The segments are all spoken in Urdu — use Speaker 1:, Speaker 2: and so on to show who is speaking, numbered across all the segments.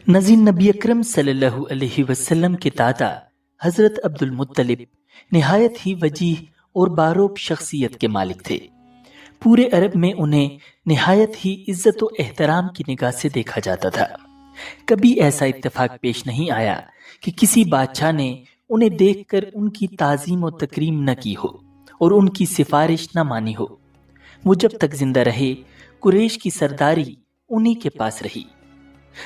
Speaker 1: نذیر نبی اکرم صلی اللہ علیہ وسلم کے دادا حضرت عبد المطلب نہایت ہی وجیح اور باروب شخصیت کے مالک تھے۔ پورے عرب میں انہیں نہایت ہی عزت و احترام کی نگاہ سے دیکھا جاتا تھا۔ کبھی ایسا اتفاق پیش نہیں آیا کہ کسی بادشاہ نے انہیں دیکھ کر ان کی تعظیم و تکریم نہ کی ہو اور ان کی سفارش نہ مانی ہو۔ وہ جب تک زندہ رہے قریش کی سرداری انہی کے پاس رہی۔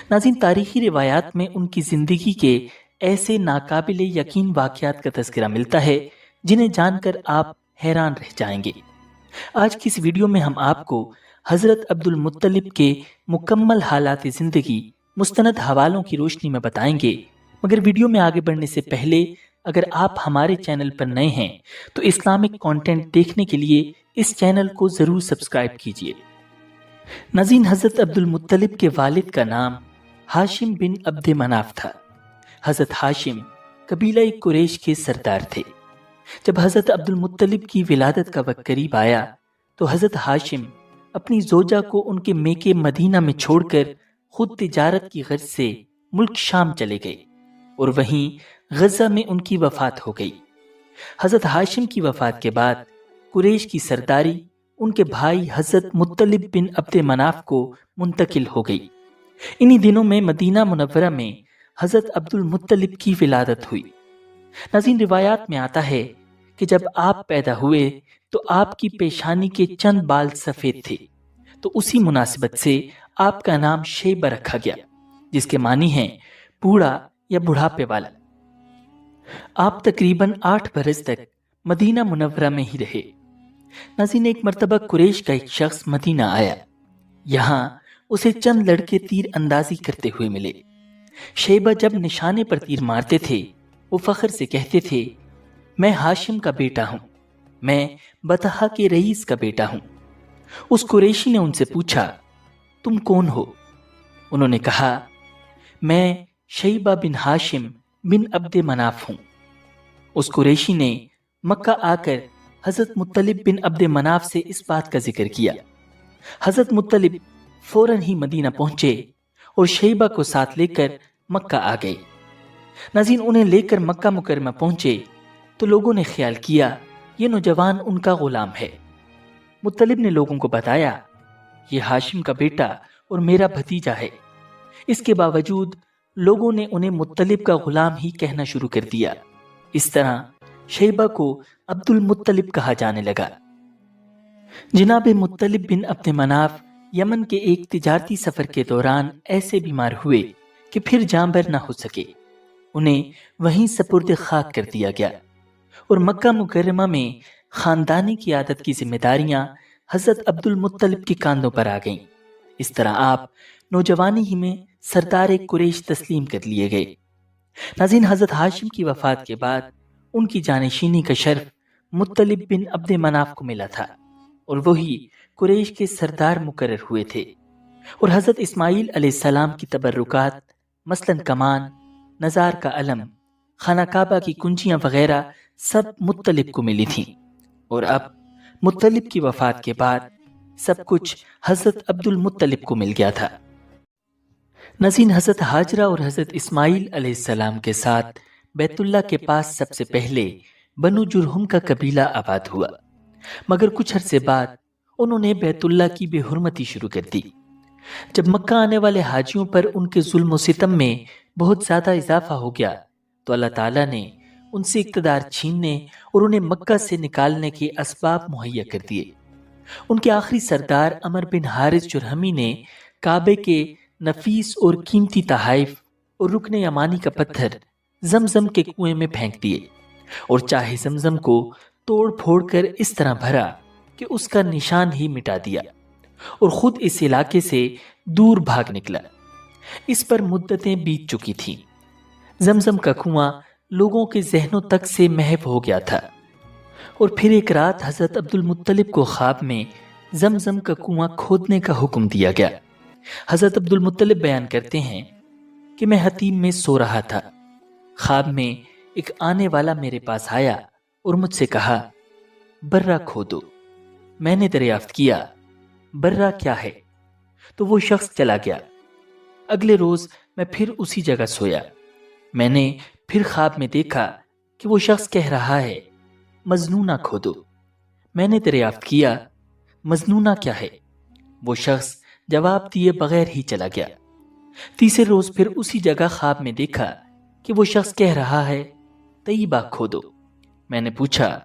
Speaker 1: ناظرین، تاریخی روایات میں ان کی زندگی کے ایسے ناقابل یقین واقعات کا تذکرہ ملتا ہے جنہیں جان کر آپ حیران رہ جائیں گے۔ آج کی اس ویڈیو میں ہم آپ کو حضرت عبد المطلب کے مکمل حالات زندگی مستند حوالوں کی روشنی میں بتائیں گے، مگر ویڈیو میں آگے بڑھنے سے پہلے اگر آپ ہمارے چینل پر نئے ہیں تو اسلامک کانٹینٹ دیکھنے کے لیے اس چینل کو ضرور سبسکرائب کیجیے۔ ناظرین، حضرت عبد المطلب کے والد کا نام ہاشم بن عبد مناف تھا۔ حضرت ہاشم قبیلہ قریش کے سردار تھے۔ جب حضرت عبد المطلب کی ولادت کا وقت قریب آیا تو حضرت ہاشم اپنی زوجہ کو ان کے میکے مدینہ میں چھوڑ کر خود تجارت کی غرض سے ملک شام چلے گئے اور وہیں غزہ میں ان کی وفات ہو گئی۔ حضرت ہاشم کی وفات کے بعد قریش کی سرداری ان کے بھائی حضرت مطلب بن عبد مناف کو منتقل ہو گئی۔ انہی دنوں میں مدینہ منورہ میں حضرت عبد المطلب کی ولادت ہوئی۔ ناظرین، روایات میں آتا ہے کہ جب آپ پیدا ہوئے تو آپ کی پیشانی کے چند بال سفید تھے، تو اسی مناسبت سے آپ کا نام شیبہ رکھا گیا، جس کے معنی ہیں بوڑھا یا بڑھاپے والا۔ آپ تقریباً 8 برس تک مدینہ منورہ میں ہی رہے۔ ناظرین، ایک مرتبہ قریش کا ایک شخص مدینہ آیا۔ یہاں اسے چند لڑکے تیر اندازی کرتے ہوئے ملے۔ شیبہ جب نشانے پر تیر مارتے تھے وہ فخر سے کہتے تھے، میں ہاشم کا بیٹا ہوں، میں بطحہ کے رئیس کا بیٹا ہوں۔ اس قریشی نے ان سے پوچھا، تم کون ہو؟ انہوں نے کہا، میں شیبہ بن ہاشم بن عبد مناف ہوں۔ اس قریشی نے مکہ آ کر حضرت مطلب بن عبد مناف سے اس بات کا ذکر کیا۔ حضرت مطلب فوراً ہی مدینہ پہنچے اور شیبہ کو ساتھ لے کر مکہ آ گئے۔ ناظرین، انہیں لے کر مکہ مکرمہ پہنچے تو لوگوں نے خیال کیا یہ نوجوان ان کا غلام ہے۔ مطلب نے لوگوں کو بتایا، یہ ہاشم کا بیٹا اور میرا بھتیجا ہے۔ اس کے باوجود لوگوں نے انہیں مطلب کا غلام ہی کہنا شروع کر دیا۔ اس طرح شیبہ کو عبد المطلب کہا جانے لگا۔ جناب مطلب بن عبد مناف یمن کے ایک تجارتی سفر کے دوران ایسے بیمار ہوئے کہ پھر جاں بر نہ ہو سکے۔ انہیں وہیں سپرد خاک کر دیا گیا اور مکہ مکرمہ میں خاندانی قیادت کی ذمہ داریاں حضرت عبد المطلب کے کاندھوں پر آ گئیں۔ اس طرح آپ نوجوانی ہی میں سردار قریش تسلیم کر لیے گئے۔ ناظرین، حضرت ہاشم کی وفات کے بعد ان کی جانشینی کا شرف مطلب بن عبد مناف کو ملا تھا اور وہی قریش کے سردار مقرر ہوئے تھے، اور حضرت اسماعیل علیہ السلام کی تبرکات مثلاً کمان، نزار کا علم، خانہ کعبہ کی کنجیاں وغیرہ سب مطلب کو ملی تھیں، اور اب مطلب کی وفات کے بعد سب کچھ حضرت عبد المطلب کو مل گیا تھا۔ ناظرین، حضرت ہاجرہ اور حضرت اسماعیل علیہ السلام کے ساتھ بیت اللہ کے پاس سب سے پہلے بنو جرہم کا قبیلہ آباد ہوا، مگر کچھ عرصے بعد انہوں نے بیت اللہ کی بے حرمتی شروع کر دی۔ جب مکہ آنے والے حاجیوں پر ان کے ظلم و ستم میں بہت زیادہ اضافہ ہو گیا تو اللہ تعالیٰ نے ان سے اقتدار چھیننے اور انہیں مکہ سے نکالنے کے اسباب مہیا کر دیے۔ ان کے آخری سردار عمر بن حارث جرہمی نے کعبے کے نفیس اور قیمتی تحائف اور رکن یمانی کا پتھر زمزم کے کنویں میں پھینک دیے اور چاہے زمزم کو توڑ پھوڑ کر اس طرح بھرا کہ اس کا نشان ہی مٹا دیا اور خود اس علاقے سے دور بھاگ نکلا۔ اس پر مدتیں بیت چکی تھیں۔ زمزم کا کنواں لوگوں کے ذہنوں تک سے محو ہو گیا تھا، اور پھر ایک رات حضرت عبد المطلب کو خواب میں زمزم کا کنواں کھودنے کا حکم دیا گیا۔ حضرت عبد المطلب بیان کرتے ہیں کہ میں حتیم میں سو رہا تھا، خواب میں ایک آنے والا میرے پاس آیا اور مجھ سے کہا، برہ کھودو۔ میں نے دریافت کیا، برہ کیا ہے؟ تو وہ شخص چلا گیا۔ اگلے روز میں پھر اسی جگہ سویا۔ میں نے پھر خواب میں دیکھا کہ وہ شخص کہہ رہا ہے، مظنونہ کھودو۔ میں نے دریافت کیا، مظنونہ کیا ہے؟ وہ شخص جواب دیے بغیر ہی چلا گیا۔ تیسرے روز پھر اسی جگہ خواب میں دیکھا کہ وہ شخص کہہ رہا ہے، طیبہ کھودو۔ میں نے پوچھا،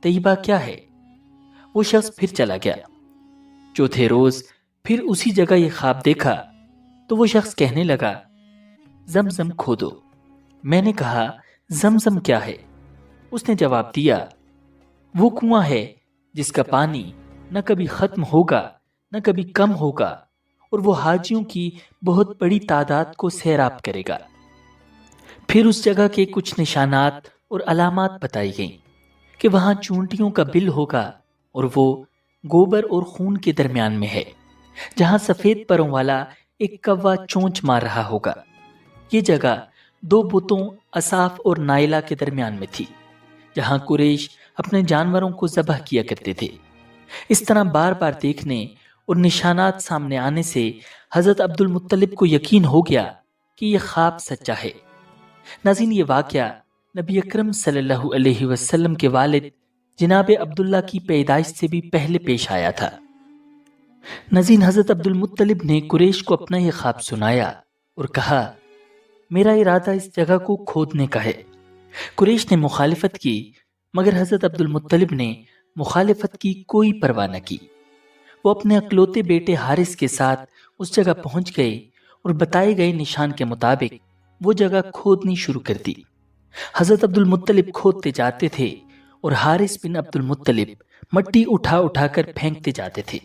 Speaker 1: طیبہ کیا ہے؟ وہ شخص پھر چلا گیا۔ چوتھے روز پھر اسی جگہ یہ خواب دیکھا تو وہ شخص کہنے لگا، زمزم کھودو۔ میں نے کہا، زمزم کیا ہے؟ اس نے جواب دیا، وہ کنواں ہے جس کا پانی نہ کبھی ختم ہوگا نہ کبھی کم ہوگا، اور وہ حاجیوں کی بہت بڑی تعداد کو سیراب کرے گا۔ پھر اس جگہ کے کچھ نشانات اور علامات بتائی گئیں کہ وہاں چونٹیوں کا بل ہوگا اور وہ گوبر اور خون کے درمیان میں ہے، جہاں سفید پروں والا ایک کوا چونچ مار رہا ہوگا۔ یہ جگہ دو بتوں اصاف اور نائلہ کے درمیان میں تھی، جہاں قریش اپنے جانوروں کو ذبح کیا کرتے تھے۔ اس طرح بار بار دیکھنے اور نشانات سامنے آنے سے حضرت عبد المطلب کو یقین ہو گیا کہ یہ خواب سچا ہے۔ ناظرین، یہ واقعہ نبی اکرم صلی اللہ علیہ وسلم کے والد جناب عبداللہ کی پیدائش سے بھی پہلے پیش آیا تھا۔ ناظرین، حضرت عبد المطلب نے قریش کو اپنا یہ خواب سنایا اور کہا، میرا ارادہ اس جگہ کو کھودنے کا ہے۔ قریش نے مخالفت کی، مگر حضرت عبد المطلب نے مخالفت کی کوئی پرواہ نہ کی۔ وہ اپنے اکلوتے بیٹے حارث کے ساتھ اس جگہ پہنچ گئے اور بتائے گئے نشان کے مطابق وہ جگہ کھودنی شروع کر دی۔ حضرت عبد المطلب کھودتے جاتے تھے اور حارث بن عبد المطلب مٹی اٹھا اٹھا کر پھینکتے جاتے تھے۔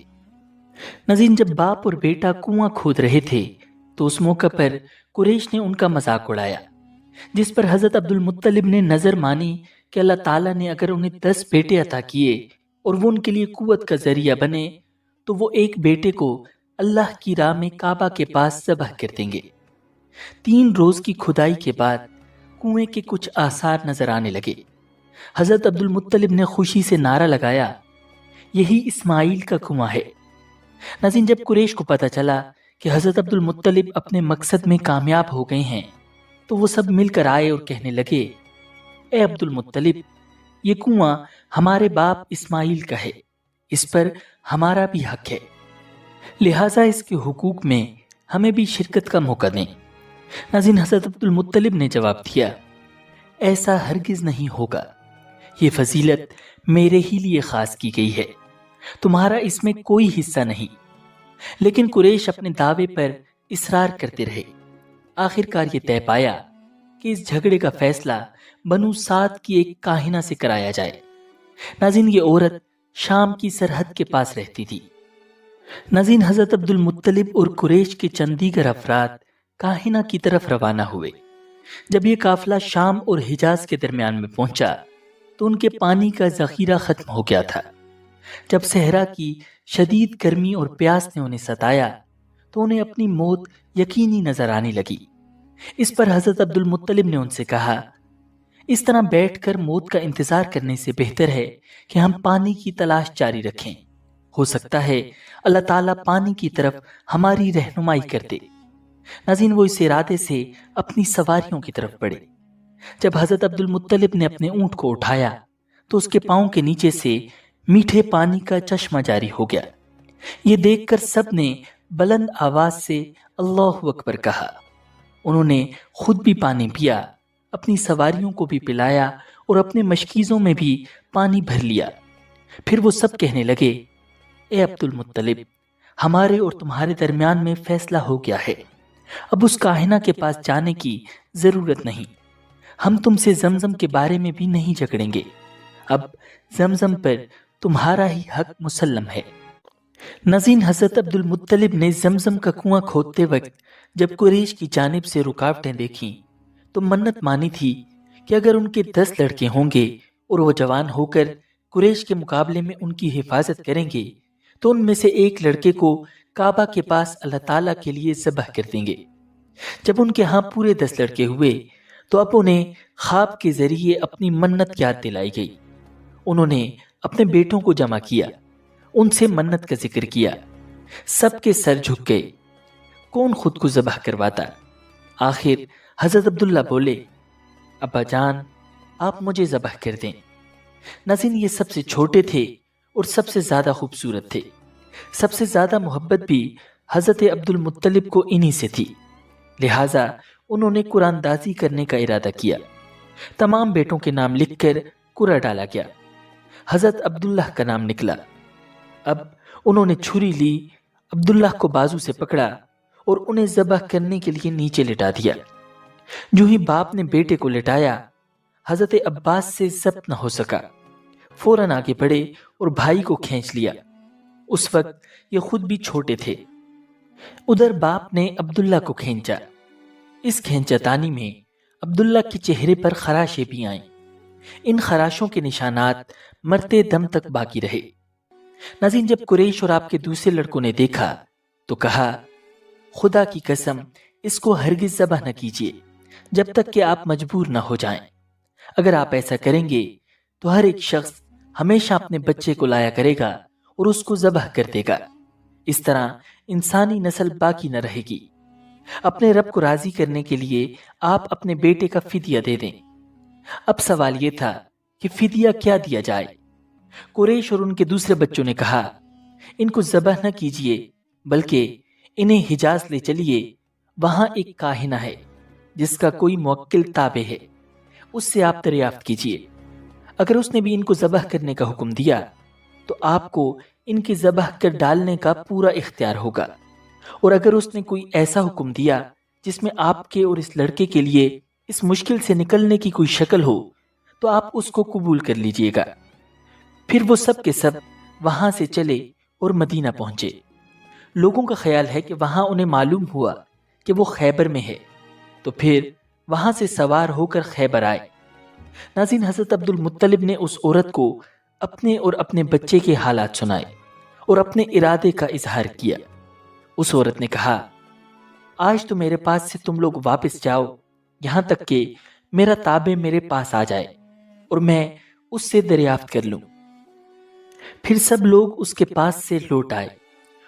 Speaker 1: ناظرین، جب باپ اور بیٹا کنواں کھود رہے تھے تو اس موقع پر قریش نے ان کا مذاق اڑایا، جس پر حضرت عبد المطلب نے نظر مانی کہ اللہ تعالیٰ نے اگر انہیں 10 بیٹے عطا کیے اور وہ ان کے لیے قوت کا ذریعہ بنے تو وہ ایک بیٹے کو اللہ کی راہ میں کعبہ کے پاس ذبح کر دیں گے۔ 3 روز کی کھدائی کے بعد کنویں کے کچھ آثار نظر آنے لگے۔ حضرت عبد المطلب نے خوشی سے نعرہ لگایا، یہی اسماعیل کا کنواں ہے۔ ناظرین، جب قریش کو پتہ چلا کہ حضرت عبد المطلب اپنے مقصد میں کامیاب ہو گئے ہیں تو وہ سب مل کر آئے اور کہنے لگے، اے عبد المطلب، یہ کنواں ہمارے باپ اسماعیل کا ہے، اس پر ہمارا بھی حق ہے، لہٰذا اس کے حقوق میں ہمیں بھی شرکت کا موقع دیں۔ ناظرین، حضرت عبد المطلب نے جواب دیا، ایسا ہرگز نہیں ہوگا، یہ فضیلت میرے ہی لیے خاص کی گئی ہے، تمہارا اس میں کوئی حصہ نہیں۔ لیکن قریش اپنے دعوے پر اصرار کرتے رہے۔ آخرکار یہ طے پایا کہ اس جھگڑے کا فیصلہ بنو سعد کی ایک کاہنہ سے کرایا جائے۔ ناظرین، یہ عورت شام کی سرحد کے پاس رہتی تھی۔ ناظرین، حضرت عبد المطلب اور قریش کے چند دیگر افراد کاہنہ کی طرف روانہ ہوئے۔ جب یہ قافلہ شام اور حجاز کے درمیان میں پہنچا تو ان کے پانی کا ذخیرہ ختم ہو گیا تھا۔ جب صحرا کی شدید گرمی اور پیاس نے انہیں ستایا تو انہیں اپنی موت یقینی نظر آنے لگی۔ اس پر حضرت عبد المطلب نے ان سے کہا، اس طرح بیٹھ کر موت کا انتظار کرنے سے بہتر ہے کہ ہم پانی کی تلاش جاری رکھیں، ہو سکتا ہے اللہ تعالیٰ پانی کی طرف ہماری رہنمائی کر دے۔ ناظرین، وہ اس ارادے سے اپنی سواریوں کی طرف بڑھے۔ جب حضرت عبد المطلب نے اپنے اونٹ کو اٹھایا تو اس کے پاؤں کے نیچے سے میٹھے پانی کا چشمہ جاری ہو گیا۔ یہ دیکھ کر سب نے بلند آواز سے اللہ اکبر کہا۔ انہوں نے خود بھی پانی پیا، اپنی سواریوں کو بھی پلایا اور اپنے مشکیزوں میں بھی پانی بھر لیا۔ پھر وہ سب کہنے لگے، اے عبد المطلب، ہمارے اور تمہارے درمیان میں فیصلہ ہو گیا ہے، اب اس کاہنہ کے پاس جانے کی ضرورت نہیں، ہم تم سے زمزم کے بارے میں بھی نہیں جھگڑیں گے، اب زمزم پر تمہارا ہی حق مسلم ہے۔ ناظرین، حضرت عبد المطلب نے زمزم کا کنواں کھودتے وقت جب قریش کی جانب سے رکاوٹیں دیکھیں تو منت مانی تھی کہ اگر ان کے 10 لڑکے ہوں گے اور وہ جوان ہو کر قریش کے مقابلے میں ان کی حفاظت کریں گے تو ان میں سے ایک لڑکے کو کعبہ کے پاس اللہ تعالیٰ کے لیے ذبح کر دیں گے۔ جب ان کے ہاں پورے 10 لڑکے ہوئے تو اب انہیں خواب کے ذریعے اپنی منت یاد دلائی گئی۔ انہوں نے اپنے بیٹوں کو جمع کیا، ان سے منت کا ذکر کیا، سب کے سر جھک گئے۔ کون خود کو ذبح کرواتا؟ آخر حضرت عبداللہ بولے، ابا جان آپ مجھے ذبح کر دیں۔ ناظرین، یہ سب سے چھوٹے تھے اور سب سے زیادہ خوبصورت تھے۔ سب سے زیادہ محبت بھی حضرت عبد المطلب کو انہی سے تھی، لہٰذا انہوں نے قرآن دازی کرنے کا ارادہ کیا۔ تمام بیٹوں کے نام لکھ کر قرعہ ڈالا گیا۔ حضرت عبداللہ کا نام نکلا۔ اب انہوں نے چھری لی، عبداللہ کو بازو سے پکڑا اور انہیں ذبح کرنے کے لیے نیچے لٹا دیا۔ جو ہی باپ نے بیٹے کو لٹایا، حضرت عباس سے ضبط نہ ہو سکا، فوراً آگے بڑھے اور بھائی کو کھینچ لیا۔ اس وقت یہ خود بھی چھوٹے تھے۔ ادھر باپ نے عبداللہ کو کھینچا۔ اس کھینچا تانی میں عبداللہ کے چہرے پر خراشیں بھی آئیں۔ ان خراشوں کے نشانات مرتے دم تک باقی رہے۔ ناظرین، جب قریش اور آپ کے دوسرے لڑکوں نے دیکھا تو کہا، خدا کی قسم اس کو ہرگز ذبح نہ کیجیے جب تک کہ آپ مجبور نہ ہو جائیں۔ اگر آپ ایسا کریں گے تو ہر ایک شخص ہمیشہ اپنے بچے کو لایا کرے گا اور اس کو ذبح کر دے گا۔ اس طرح انسانی نسل باقی نہ رہے گی۔ اپنے رب کو راضی کرنے کے لیے آپ اپنے بیٹے کا فدیہ دے دیں۔ اب سوال یہ تھا کہ فدیہ کیا دیا جائے؟ قریش اور ان کے دوسرے بچوں نے کہا، ان کو ذبح نہ کیجیے بلکہ انہیں حجاز لے چلیے، وہاں ایک کاہنہ ہے جس کا کوئی موکل تابع ہے، اس سے آپ دریافت کیجیے۔ اگر اس نے بھی ان کو ذبح کرنے کا حکم دیا تو آپ کو ان کے ذبح کر ڈالنے کا پورا اختیار ہوگا، اور اگر اس نے کوئی ایسا حکم دیا جس میں آپ کے اور اس لڑکے کے لیے اس مشکل سے نکلنے کی کوئی شکل ہو تو آپ اس کو قبول کر لیجئے گا۔ پھر وہ سب کے سب وہاں سے چلے اور مدینہ پہنچے۔ لوگوں کا خیال ہے کہ وہاں انہیں معلوم ہوا کہ وہ خیبر میں ہے، تو پھر وہاں سے سوار ہو کر خیبر آئے۔ ناظرین، حضرت عبد المطلب نے اس عورت کو اپنے اور اپنے بچے کے حالات سنائے اور اپنے ارادے کا اظہار کیا۔ اس عورت نے کہا، آج تو میرے پاس سے تم لوگ واپس جاؤ یہاں تک کہ میرا تابع میرے پاس آ جائے اور میں اس سے دریافت کر لوں۔ پھر سب لوگ اس کے پاس سے لوٹ آئے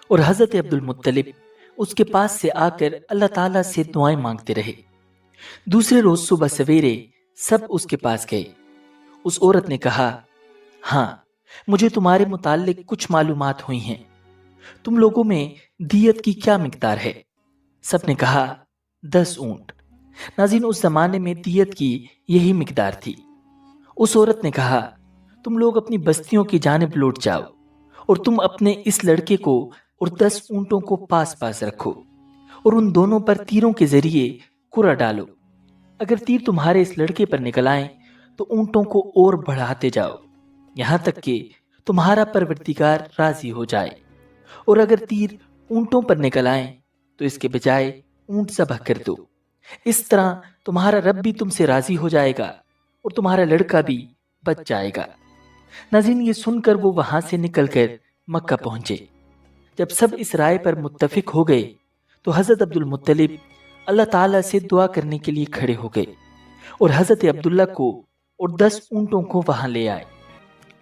Speaker 1: اور حضرت عبد المطلب اس کے پاس سے آ کر اللہ تعالیٰ سے دعائیں مانگتے رہے۔ دوسرے روز صبح سویرے سب اس کے پاس گئے۔ اس عورت نے کہا، ہاں مجھے تمہارے متعلق کچھ معلومات ہوئی ہیں، تم لوگوں میں دیت کی کیا مقدار ہے؟ سب نے کہا 10 اونٹ۔ ناظرین، اس زمانے میں دیت کی یہی مقدار تھی۔ اس عورت نے کہا، تم لوگ اپنی بستیوں کی جانب لوٹ جاؤ اور تم اپنے اس لڑکے کو اور 10 اونٹوں کو پاس پاس رکھو اور ان دونوں پر تیروں کے ذریعے قرعہ ڈالو۔ اگر تیر تمہارے اس لڑکے پر نکل آئیں تو اونٹوں کو اور بڑھاتے جاؤ یہاں تک کہ تمہارا پروردگار راضی ہو جائے، اور اگر تیر اونٹوں پر نکل آئیں تو اس کے بجائے اونٹ ذبح کر دو۔ اس طرح تمہارا رب بھی تم سے راضی ہو جائے گا اور تمہارا لڑکا بھی بچ جائے گا۔ ناظرین، یہ سن کر وہ وہاں سے نکل کر مکہ پہنچے۔ جب سب اس رائے پر متفق ہو گئے تو حضرت عبد المطلب اللہ تعالیٰ سے دعا کرنے کے لیے کھڑے ہو گئے اور حضرت عبداللہ کو اور 10 اونٹوں کو وہاں لے آئے۔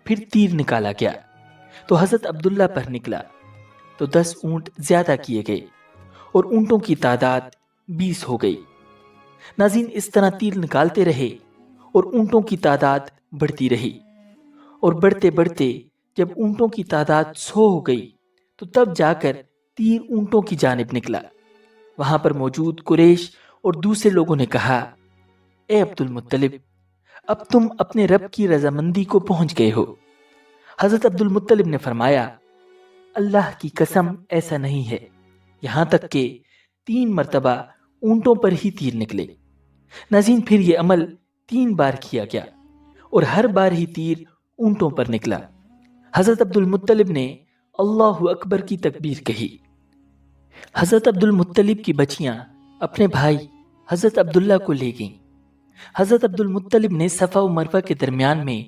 Speaker 1: پھر تیر نکالا گیا تو حضرت عبداللہ پر نکلا تو 10 اونٹ زیادہ کیے گئے اور اونٹوں کی تعداد 20 ہو گئی۔ ناظرین، اس طرح تیر نکالتے رہے اور اونٹوں کی تعداد بڑھتی رہی، اور بڑھتے بڑھتے جب اونٹوں کی تعداد 100 ہو گئی تو تب جا کر تیر اونٹوں کی جانب نکلا۔ وہاں پر موجود قریش اور دوسرے لوگوں نے کہا، اے عبد المطلب، اب تم اپنے رب کی رضامندی کو پہنچ گئے ہو۔ حضرت عبد المطلب نے فرمایا، اللہ کی قسم ایسا نہیں ہے، یہاں تک کہ 3 مرتبہ اونٹوں پر ہی تیر نکلے۔ ناظرین، پھر یہ عمل 3 بار کیا گیا اور ہر بار ہی تیر اونٹوں پر نکلا۔ حضرت عبد المطلب نے اللہ اکبر کی تکبیر کہی۔ حضرت عبد المطلب کی بچیاں اپنے بھائی حضرت عبداللہ کو لے گئیں۔ حضرت عبد المطلب نے صفا و مروہ کے درمیان میں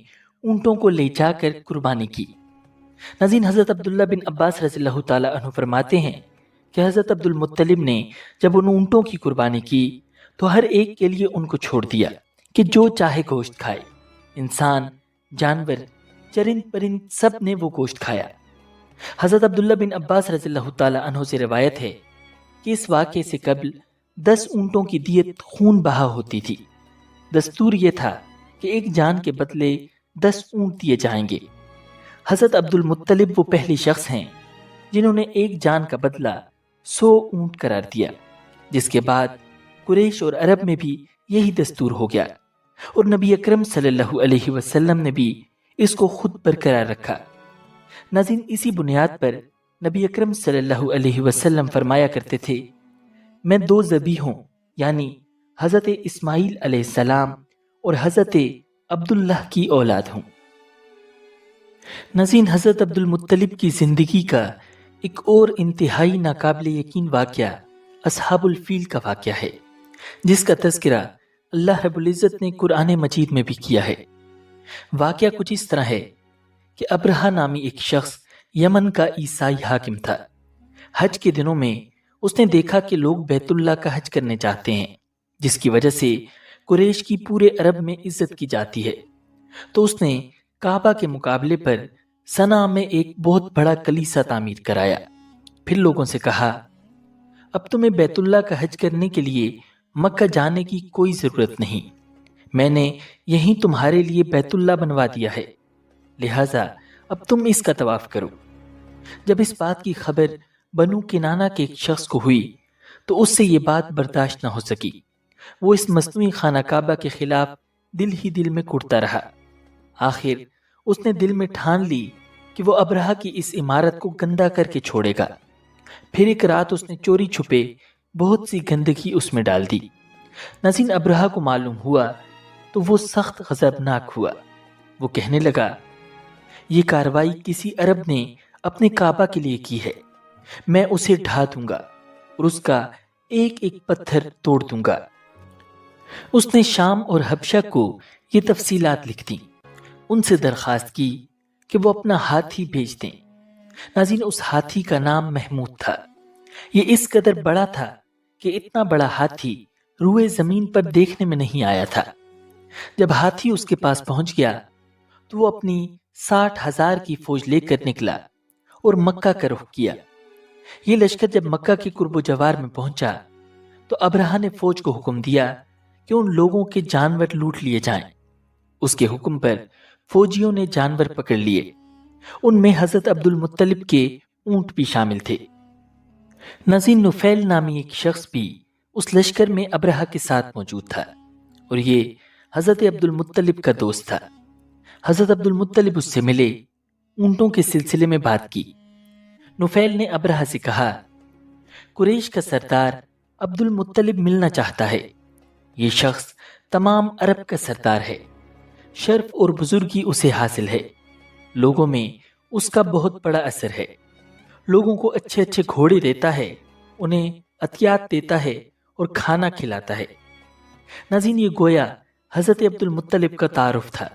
Speaker 1: اونٹوں کو لے جا کر قربانی کی۔ ناظرین، حضرت عبداللہ بن عباس رضی اللہ تعالی عنہ فرماتے ہیں کہ حضرت عبد المطلب نے جب ان اونٹوں کی قربانی کی تو ہر ایک کے لیے ان کو چھوڑ دیا کہ جو چاہے گوشت کھائے۔ انسان، جانور، چرند پرند سب نے وہ گوشت کھایا۔ حضرت عبداللہ بن عباس رضی اللہ تعالی عنہ سے روایت ہے کہ اس واقعے سے قبل 10 اونٹوں کی دیت خون بہا ہوتی تھی۔ دستور یہ تھا کہ ایک جان کے بدلے 10 اونٹ دیے جائیں گے۔ حضرت عبد المطلب وہ پہلی شخص ہیں جنہوں نے ایک جان کا بدلہ 100 اونٹ قرار دیا، جس کے بعد قریش اور عرب میں بھی یہی دستور ہو گیا، اور نبی اکرم صلی اللہ علیہ وسلم نے بھی اس کو خود برقرار رکھا۔ ناظرین، اسی بنیاد پر نبی اکرم صلی اللہ علیہ وسلم فرمایا کرتے تھے، میں 2 ذبیحوں یعنی حضرت اسماعیل علیہ السلام اور حضرت عبداللہ کی اولاد ہوں۔ ناظرین، حضرت عبد المطلب کی زندگی کا ایک اور انتہائی ناقابل یقین واقعہ اصحاب الفیل کا واقعہ ہے، جس کا تذکرہ اللہ رب العزت نے قرآن مجید میں بھی کیا ہے۔ واقعہ کچھ اس طرح ہے کہ ابرہہ نامی ایک شخص یمن کا عیسائی حاکم تھا۔ حج کے دنوں میں اس نے دیکھا کہ لوگ بیت اللہ کا حج کرنے چاہتے ہیں، جس کی وجہ سے قریش کی پورے عرب میں عزت کی جاتی ہے، تو اس نے کعبہ کے مقابلے پر صنعا میں ایک بہت بڑا کلیسا تعمیر کرایا۔ پھر لوگوں سے کہا، اب تمہیں بیت اللہ کا حج کرنے کے لیے مکہ جانے کی کوئی ضرورت نہیں، میں نے یہیں تمہارے لیے بیت اللہ بنوا دیا ہے، لہٰذا اب تم اس کا طواف کرو۔ جب اس بات کی خبر بنو کنانہ کے ایک شخص کو ہوئی تو اس سے یہ بات برداشت نہ ہو سکی۔ وہ اس مصنوعی خانہ کعبہ کے خلاف دل ہی دل میں کڑتا رہا۔ آخر اس نے دل میں ٹھان لی کہ وہ ابرہہ کی اس عمارت کو گندا کر کے چھوڑے گا۔ پھر ایک رات اس نے چوری چھپے بہت سی گندگی اس میں ڈال دی۔ ناظرین، ابرہہ کو معلوم ہوا تو وہ سخت غضبناک ہوا۔ وہ کہنے لگا، یہ کارروائی کسی عرب نے اپنے کعبہ کے لیے کی ہے، میں اسے ڈھا دوں گا اور اس کا ایک ایک پتھر توڑ دوں گا۔ اس نے شام اور حبشہ کو یہ تفصیلات لکھ دیں، ان سے درخواست کی کہ وہ اپنا ہاتھی بھیج دیں۔ ناظرین، اس ہاتھی کا نام محمود تھا۔ یہ اس قدر بڑا تھا کہ اتنا بڑا ہاتھی روئے زمین پر دیکھنے میں نہیں آیا تھا۔ جب ہاتھی اس کے پاس پہنچ گیا تو وہ اپنی 60,000 کی فوج لے کر نکلا اور مکہ کا رخ کیا۔ یہ لشکر جب مکہ کے قرب و جوار میں پہنچا تو ابرہہ نے فوج کو حکم دیا کہ ان لوگوں کے جانور لوٹ لیے جائیں۔ اس کے حکم پر فوجیوں نے جانور پکڑ لیے، ان میں حضرت عبد المطلب کے اونٹ بھی شامل تھے۔ ناظرین، نفیل نامی ایک شخص بھی اس لشکر میں ابرہہ کے ساتھ موجود تھا، اور یہ حضرت عبد المطلب کا دوست تھا۔ حضرت عبد المطلب اس سے ملے، اونٹوں کے سلسلے میں بات کی۔ نفیل نے ابرہہ سے کہا، قریش کا سردار عبد المطلب ملنا چاہتا ہے۔ یہ شخص تمام عرب کا سردار ہے، شرف اور بزرگی اسے حاصل ہے، لوگوں میں اس کا بہت بڑا اثر ہے، لوگوں کو اچھے اچھے گھوڑے دیتا ہے، انہیں عطیات دیتا ہے اور کھانا کھلاتا ہے۔ ناظرین، یہ گویا حضرت عبد المطلب کا تعارف تھا۔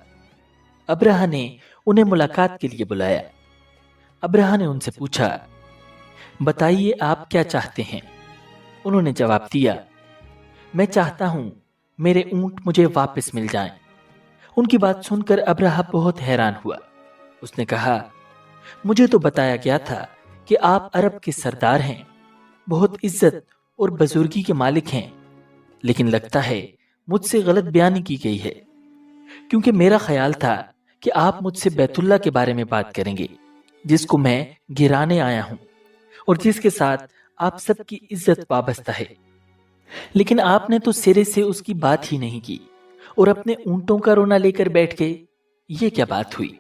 Speaker 1: ابرہہ نے انہیں ملاقات کے لیے بلایا۔ ابرہہ نے ان سے پوچھا، بتائیے آپ کیا چاہتے ہیں؟ انہوں نے جواب دیا، میں چاہتا ہوں میرے اونٹ مجھے واپس مل جائیں۔ ان کی بات سن کر ابرہہ بہت حیران ہوا۔ اس نے کہا، مجھے تو بتایا گیا تھا کہ آپ عرب کے سردار ہیں، بہت عزت اور بزرگی کے مالک ہیں، لیکن لگتا ہے مجھ سے غلط بیانی کی گئی ہے، کیونکہ میرا خیال تھا کہ آپ مجھ سے بیت اللہ کے بارے میں بات کریں گے، جس کو میں گرانے آیا ہوں اور جس کے ساتھ آپ سب کی عزت وابستہ ہے، لیکن آپ نے تو سرے سے اس کی بات ہی نہیں کی اور اپنے اونٹوں کا رونا لے کر بیٹھ گئے، یہ کیا بات ہوئی؟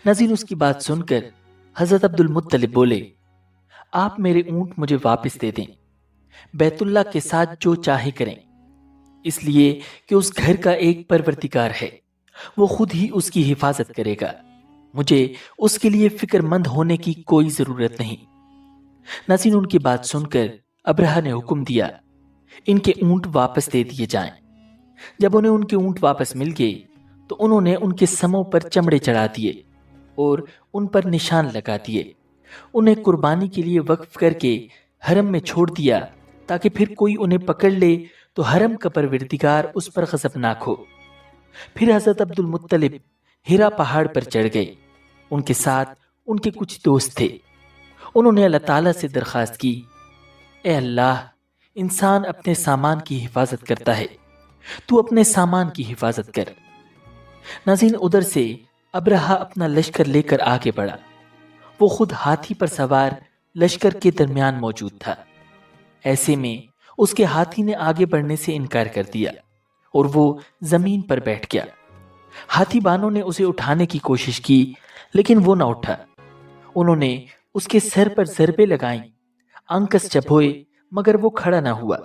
Speaker 1: ناظرین، اس کی بات سن کر حضرت عبد المطلب بولے، آپ میرے اونٹ مجھے واپس دے دیں، بیت اللہ کے ساتھ جو چاہے کریں، اس لیے کہ اس گھر کا ایک پروردگار ہے، وہ خود ہی اس کی حفاظت کرے گا، مجھے اس کے لیے فکر مند ہونے کی کوئی ضرورت نہیں۔ ناظرین، ان کی بات سن کر ابرہہ نے حکم دیا، ان کے اونٹ واپس دے دیے جائیں۔ جب انہیں ان کے اونٹ واپس مل گئے تو انہوں نے ان کے سموں پر چمڑے چڑھا دیے اور ان پر نشان لگا دیے، انہیں قربانی کے لیے وقف کر کے حرم میں چھوڑ دیا تاکہ پھر کوئی انہیں پکڑ لے تو حرم کا پروردگار اس پر غضبناک ہو۔ پھر حضرت عبد المطلب ہیرا پہاڑ پر چڑھ گئے، ان کے ساتھ ان کے کچھ دوست تھے۔ انہوں نے اللہ تعالیٰ سے درخواست کی اے اللہ، انسان اپنے سامان کی حفاظت کرتا ہے، تو اپنے سامان کی حفاظت کر۔ ناظرین، ادھر سے ابرہہ اپنا لشکر لے کر آگے بڑھا۔ وہ خود ہاتھی پر سوار لشکر کے درمیان موجود تھا۔ ایسے میں اس کے ہاتھی نے آگے بڑھنے سے انکار کر دیا اور وہ زمین پر بیٹھ گیا۔ ہاتھی بانوں نے اسے اٹھانے کی کوشش کی لیکن وہ نہ اٹھا۔ انہوں نے اس کے سر پر ضربیں لگائیں، انکس چبھوئے، مگر وہ کھڑا نہ ہوا۔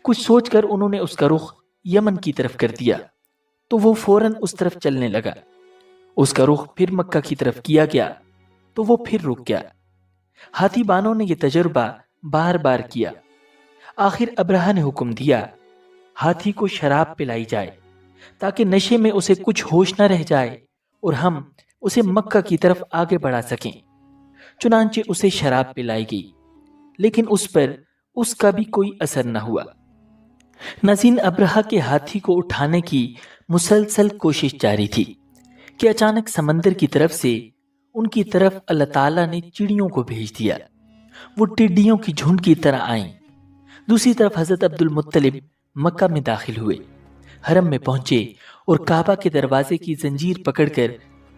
Speaker 1: کچھ سوچ کر انہوں نے اس کا رخ یمن کی طرف کر دیا تو وہ فوراً اس طرف چلنے لگا۔ اس کا رخ پھر مکہ کی طرف کیا گیا تو وہ پھر رک گیا۔ ہاتھی بانوں نے یہ تجربہ بار بار کیا۔ آخر ابرہہ نے حکم دیا ہاتھی کو شراب پلائی جائے تاکہ نشے میں اسے کچھ ہوش نہ رہ جائے اور ہم اسے مکہ کی طرف آگے بڑھا سکیں۔ چنانچہ اسے شراب پلائی گئی لیکن اس پر اس کا بھی کوئی اثر نہ ہوا۔ ناظرین، ابرہہ کے ہاتھی کو اٹھانے کی مسلسل کوشش جاری تھی کہ اچانک سمندر کی طرف سے ان کی طرف اللہ تعالیٰ نے چڑیوں کو بھیج دیا۔ وہ ٹڈیوں کی جھنڈ کی طرح آئیں۔ دوسری طرف حضرت عبد المطلب مکہ میں داخل ہوئے، حرم میں پہنچے اور کعبہ کے دروازے کی زنجیر پکڑ کر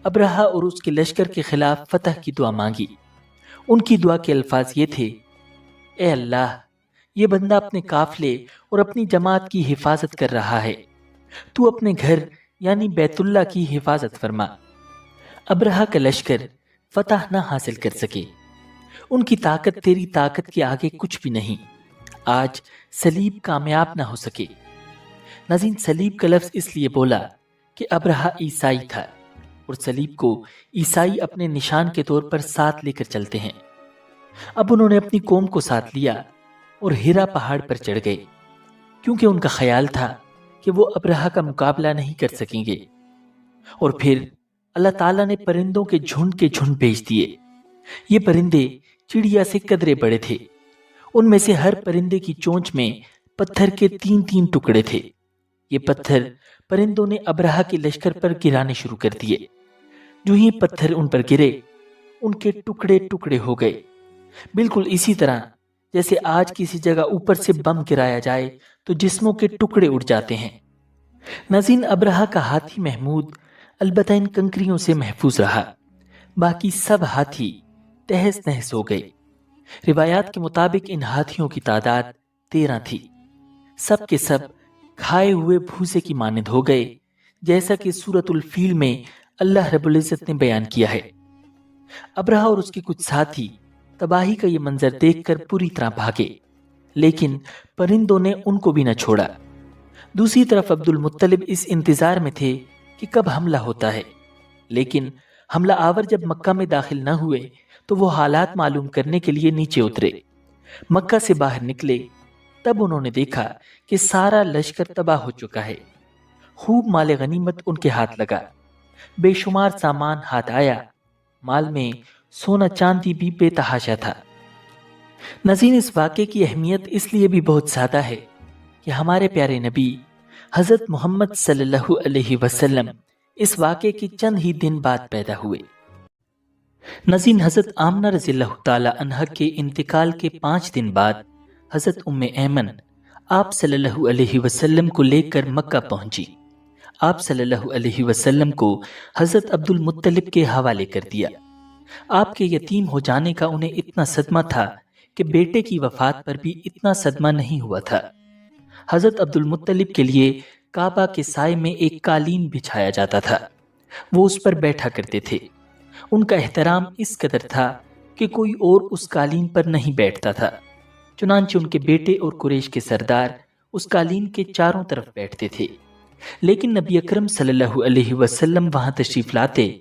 Speaker 1: ابرہہ اور اس کے لشکر کے خلاف فتح کی دعا مانگی۔ ان کی دعا کے الفاظ یہ تھے: اے اللہ، یہ بندہ اپنے قافلے اور اپنی جماعت کی حفاظت کر رہا ہے، تو اپنے گھر یعنی بیت اللہ کی حفاظت فرما۔ ابرہہ کا لشکر فتح نہ حاصل کر سکے، ان کی طاقت تیری طاقت کے آگے کچھ بھی نہیں۔ آج صلیب کامیاب نہ ہو سکے۔ ناظرین، صلیب کا لفظ اس لیے بولا کہ ابرہہ عیسائی تھا اور صلیب کو عیسائی اپنے نشان کے طور پر ساتھ لے کر چلتے ہیں۔ اب انہوں نے اپنی قوم کو ساتھ لیا اور ہیرا پہاڑ پر چڑھ گئے، کیونکہ ان کا خیال تھا کہ وہ ابرہہ کا مقابلہ نہیں کر سکیں گے۔ اور پھر اللہ تعالیٰ نے پرندوں کے جھنڈ بھیج دیے۔ یہ پرندے چڑیا سے قدرے بڑے تھے۔ ان میں سے ہر پرندے کی چونچ میں پتھر کے 3 ٹکڑے تھے۔ یہ پتھر پرندوں نے ابرہہ کے لشکر پر گرانے شروع کر دیے۔ جو ہی پتھر ان پر گرے، ان کے ٹکڑے ٹکڑے ہو گئے، بالکل اسی طرح جیسے آج کسی جگہ اوپر سے بم گرایا جائے تو جسموں کے ٹکڑے اڑ جاتے ہیں۔ ناظرین، ابرہہ کا ہاتھی محمود البتہ ان کنکریوں سے محفوظ رہا، باقی سب ہاتھی تہس نہس ہو گئے۔ روایات کے مطابق ان ہاتھیوں کی تعداد 13 تھی۔ سب کے سب کھائے ہوئے بھوسے کی مانند ہو گئے، جیسا کہ سورۃ الفیل میں اللہ رب العزت نے بیان کیا ہے۔ ابرہہ اور اس کے کچھ ساتھی تباہی کا یہ منظر دیکھ کر پوری طرح بھاگے، لیکن پرندوں نے ان کو بھی نہ چھوڑا۔ دوسری طرف عبد المطلب اس انتظار میں تھے کہ کب حملہ ہوتا ہے، لیکن حملہ آور جب مکہ میں داخل نہ ہوئے تو وہ حالات معلوم کرنے کے لیے نیچے اترے۔ مکہ سے باہر نکلے تب انہوں نے دیکھا کہ سارا لشکر تباہ ہو چکا ہے۔ خوب مال غنیمت ان کے ہاتھ لگا، بے شمار سامان ہاتھ آیا، مال میں سونا چاندی بھی بے تحاشا تھا۔ ناظرین، اس واقعے کی اہمیت اس لیے بھی بہت زیادہ ہے کہ ہمارے پیارے نبی حضرت محمد صلی اللہ علیہ وسلم اس واقعے کے چند ہی دن بعد پیدا ہوئے۔ ناظرین، حضرت آمنہ رضی اللہ تعالی عنہ کے انتقال کے 5 دن بعد حضرت ام ایمن آپ صلی اللہ علیہ وسلم کو لے کر مکہ پہنچی۔ آپ صلی اللہ علیہ وسلم کو حضرت عبد المطلب کے حوالے کر دیا۔ آپ کے یتیم ہو جانے کا انہیں اتنا صدمہ تھا کہ بیٹے کی وفات پر بھی اتنا صدمہ نہیں ہوا تھا۔ حضرت عبد المطلب کے لیے کعبہ کے سائے میں ایک قالین بچھایا جاتا تھا، وہ اس پر بیٹھا کرتے تھے۔ ان کا احترام اس قدر تھا کہ کوئی اور اس قالین پر نہیں بیٹھتا تھا، چنانچہ ان کے بیٹے اور قریش کے سردار اس قالین کے چاروں طرف بیٹھتے تھے، لیکن نبی اکرم صلی اللہ علیہ وسلم وہاں تشریف لاتے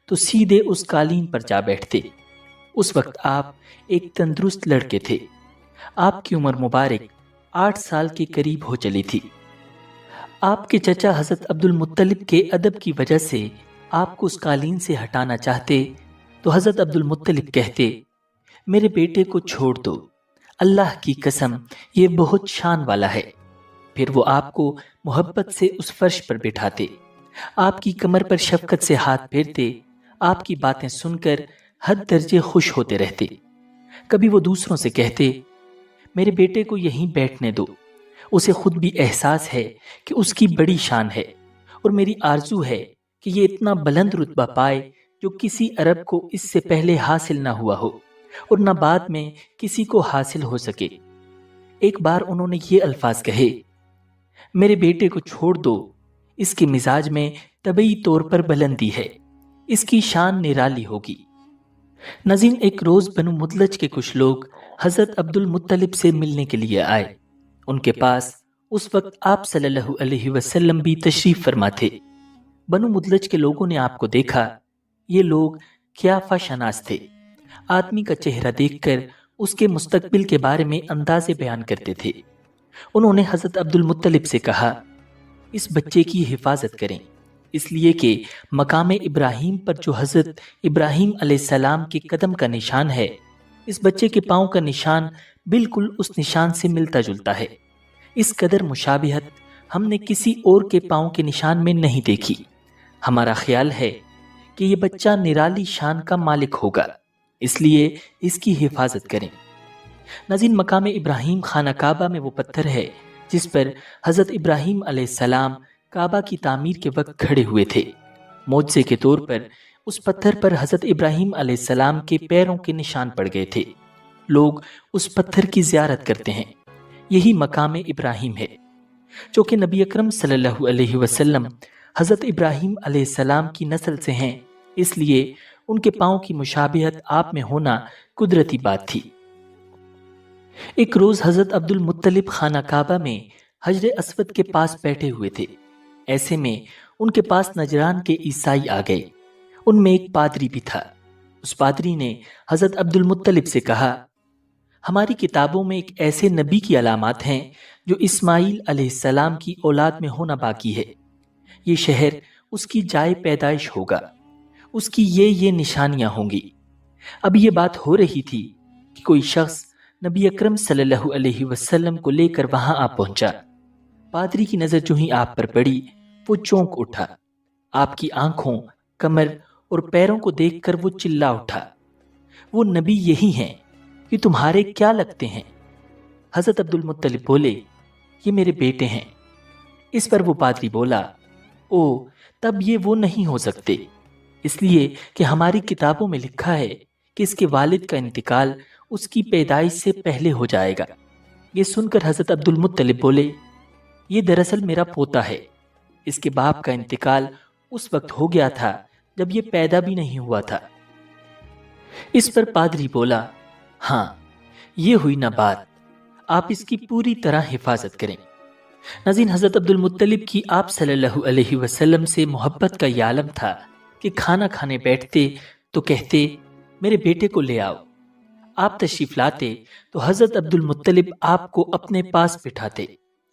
Speaker 1: تو سیدھے اس قالین پر جا بیٹھتے۔ اس وقت آپ ایک تندرست لڑکے تھے۔ آپ کی عمر مبارک 8 سال کے قریب ہو چلی تھی۔ آپ کے چچا حضرت عبد المطلب کے ادب کی وجہ سے آپ کو اس قالین سے ہٹانا چاہتے تو حضرت عبد المطلب کہتے، میرے بیٹے کو چھوڑ دو، اللہ کی قسم یہ بہت شان والا ہے۔ پھر وہ آپ کو محبت سے اس فرش پر بٹھاتے، آپ کی کمر پر شفقت سے ہاتھ پھیرتے، آپ کی باتیں سن کر حد درجے خوش ہوتے رہتے۔ کبھی وہ دوسروں سے کہتے، میرے بیٹے کو یہیں بیٹھنے دو، اسے خود بھی احساس ہے کہ اس کی بڑی شان ہے، اور میری آرزو ہے کہ یہ اتنا بلند رتبہ پائے جو کسی عرب کو اس سے پہلے حاصل نہ ہوا ہو اور نہ بعد میں کسی کو حاصل ہو سکے۔ ایک بار انہوں نے یہ الفاظ کہے، میرے بیٹے کو چھوڑ دو، اس کے مزاج میں طبعی طور پر بلندی ہے، اس کی شان نرالی ہوگی۔ ناظرین، ایک روز بنو مدلج کے کچھ لوگ حضرت عبد المطلب سے ملنے کے لیے آئے۔ ان کے پاس اس وقت آپ صلی اللہ علیہ وسلم بھی تشریف فرما تھے۔ بنو مدلج کے لوگوں نے آپ کو دیکھا۔ یہ لوگ قیافہ شناس تھے۔ آدمی کا چہرہ دیکھ کر اس کے مستقبل کے بارے میں اندازے بیان کرتے تھے۔ انہوں نے حضرت عبد المطلب سے کہا، اس بچے کی حفاظت کریں، اس لیے کہ مقام ابراہیم پر جو حضرت ابراہیم علیہ السلام کے قدم کا نشان ہے، اس بچے کے پاؤں کا نشان بالکل اس نشان سے ملتا جلتا ہے۔ اس قدر مشابہت ہم نے کسی اور کے پاؤں کے نشان میں نہیں دیکھی۔ ہمارا خیال ہے کہ یہ بچہ نرالی شان کا مالک ہوگا، اس لیے اس کی حفاظت کریں۔ ناظرین، مقام ابراہیم خانہ کعبہ میں وہ پتھر ہے جس پر حضرت ابراہیم علیہ السلام کعبہ کی تعمیر کے وقت کھڑے ہوئے تھے۔ معجزے کے طور پر اس پتھر پر حضرت ابراہیم علیہ السلام کے پیروں کے نشان پڑ گئے تھے۔ لوگ اس پتھر کی زیارت کرتے ہیں۔ یہی مقام ابراہیم ہے، جو کہ نبی اکرم صلی اللہ علیہ وسلم حضرت ابراہیم علیہ السلام کی نسل سے ہیں، اس لیے ان کے پاؤں کی مشابہت آپ میں ہونا قدرتی بات تھی۔ ایک روز حضرت عبد المطلب خانہ کعبہ میں حجر اسود کے پاس بیٹھے ہوئے تھے۔ ایسے میں ان کے پاس نجران کے عیسائی آ گئے۔ ان میں ایک پادری بھی تھا۔ اس پادری نے حضرت عبد المطلب سے کہا، ہماری کتابوں میں ایک ایسے نبی کی علامات ہیں جو اسماعیل علیہ السلام کی اولاد میں ہونا باقی ہے۔ یہ شہر اس کی جائے پیدائش ہوگا، اس کی یہ نشانیاں ہوں گی۔ اب یہ بات ہو رہی تھی کہ کوئی شخص نبی اکرم صلی اللہ علیہ وسلم کو لے کر وہاں آ پہنچا۔ پادری کی نظر جو ہی آپ پر پڑی، وہ چونک اٹھا۔ آپ کی آنکھوں، کمر اور پیروں کو دیکھ کر وہ چلا اٹھا، وہ نبی یہی ہیں، یہ تمہارے کیا لگتے ہیں؟ حضرت عبد المطلب بولے، یہ میرے بیٹے ہیں۔ اس پر وہ پادری بولا، او، تب یہ وہ نہیں ہو سکتے، اس لیے کہ ہماری کتابوں میں لکھا ہے کہ اس کے والد کا انتقال اس کی پیدائش سے پہلے ہو جائے گا۔ یہ سن کر حضرت عبد المطلب بولے، یہ دراصل میرا پوتا ہے، اس کے باپ کا انتقال اس وقت ہو گیا تھا جب یہ پیدا بھی نہیں ہوا تھا۔ اس پر پادری بولا، ہاں، یہ ہوئی نہ بات، آپ اس کی پوری طرح حفاظت کریں۔ ناظرین، حضرت عبد المطلب کی آپ صلی اللہ علیہ وسلم سے محبت کا یہ عالم تھا کہ کھانا کھانے بیٹھتے تو کہتے، میرے بیٹے کو لے آؤ۔ آپ تشریف لاتے تو حضرت عبد المطلب آپ کو اپنے پاس بٹھاتے،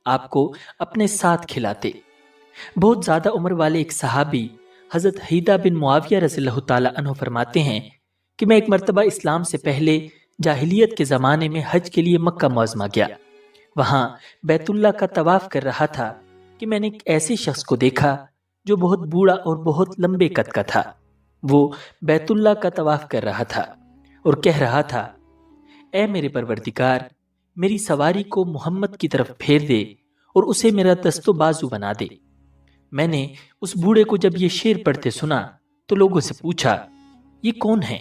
Speaker 1: آپ کو اپنے ساتھ کھلاتے۔ بہت زیادہ عمر والے ایک صحابی حضرت حیدہ بن معاویہ رضی اللہ تعالیٰ عنہ فرماتے ہیں کہ میں ایک مرتبہ اسلام سے پہلے جاہلیت کے زمانے میں حج کے لیے مکہ معظمہ گیا۔ وہاں بیت اللہ کا طواف کر رہا تھا کہ میں نے ایک ایسے شخص کو دیکھا جو بہت بوڑھا اور بہت لمبے قد کا تھا۔ وہ بیت اللہ کا طواف کر رہا تھا اور کہہ رہا تھا، اے میرے پروردگار، میری سواری کو محمد کی طرف پھیر دے اور اسے میرا دست و بازو بنا دے۔ میں نے اس بوڑھے کو جب یہ شعر پڑھتے سنا تو لوگوں سے پوچھا، یہ کون ہے؟